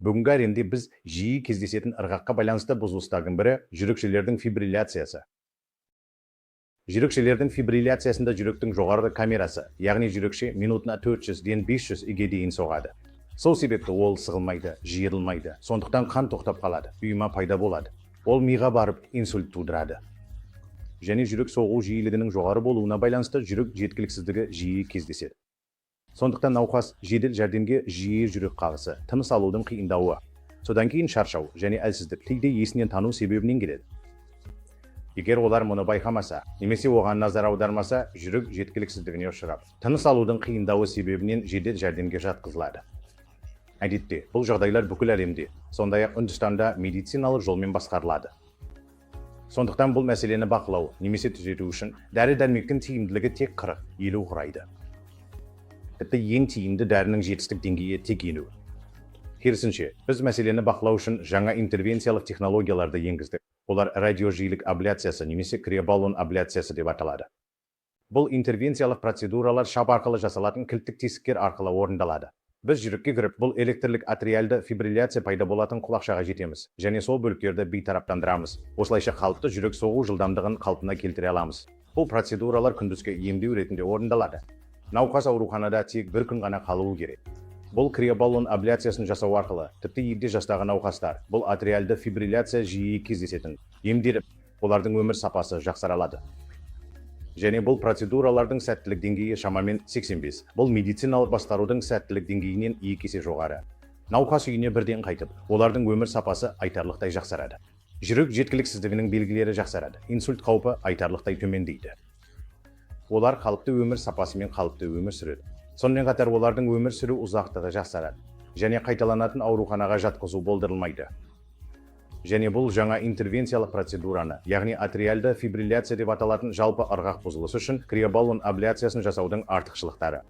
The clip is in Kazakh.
Бүгінгі әлемде біз жиі кездесетін ырғаққа байланысты бұзылыстардың бірі жүрекшелердің фибрилляциясы. Жүрекшелердің фибрилляциясында жүректің жоғарғы камерасы, яғни жүрекше минутына 400-ден 500-ге дейін соғады. Сол себепті ол сығылмайды, жиырылмайды, сондықтан қан тоқтап қалады, ұйыма пайда болады. Ол миға барып инсульт тудырады. Және жүрек соғу жиілігінің жоғары болуына байланысты жүрек жеткіліксіздігі жиі кездеседі. Сондықтан науқас жедел жәрдемге жиі жүрек қағысы, тыныс алудың қиындауы, содан кейін шаршау және әлсіздік кейде есінен тану себебінен келеді. Егер олар мұны байқамаса, немесе оған назар аудармаса, жүрек жеткіліксіздігіне ұшырап, тыныс алудың қиындауы себебінен жедел жәрдемге жатқызылады. Әдетте, бұл жағдайлар бүкіл әлемде, сондай-ақ Үндістанда медициналық жолмен басқарылады. Сондықтан бұл мәселені бақылау, немесе түзету үшін дәрі-дәрмектің тиімділігі тек 40-50 құрайды. Тіпті ең тиімді дәрінің жетістік деңгейі тек 50. Керісінше, біз мәселені бақылау үшін жаңа интервенциялық технологияларды енгіздік. Олар радиожиілік абляциясы немесе криобаллон абляциясы деп аталады. Бұл интервенциялық процедуралар шап арқылы жасалатын кілттік тесіктер арқылы орындалады. Біз жүрекке кіріп, бұл электрлік атриальды фибрилляция пайда болатын құлақшаға жетеміз, және сол бөліктерді бейтараптандырамыз. Осылайша қалыпты жүрек соғу жылдамдығын қалпына келтіре аламыз. Бұл процедуралар күндізгі емдеу ретінде орындалады. Науқас ауруханада тек бір күн ғана қалуы керек. Бұл криобаллон абляциясын жасау арқылы, тіпті егде жастағы науқастар, бұл атриальды фибрилляция жиі кездесетін, емделіп, олардың өмір сапасы жақсаралады. Және бұл процедуралардың сәттілік деңгейі шамамен 85. Бұл медициналық басқарудың сәттілік деңгейінен 2 есе жоғары. Науқас үйіне бірден қайтып, олардың өмір сапасы айтарлықтай жақсарады. Жүрек жеткіліксіздігінің белгілері жақсарады. Инсульт қаупі айтарлықтай төмендейді. Олар қалыпты өмір сапасымен қалыпты өмір сүреді. Сонымен қатар олардың өмір сүру ұзақтығы жақсарады. Және қайталанатын ауруханаға жатқызу болдырылмайды. Және бұл жаңа интервенциялық процедураны, яғни атриальды фибрилляция деп аталатын жалпы ырғақ бұзылысы үшін криобаллон абляциясын жасаудың артықшылықтары.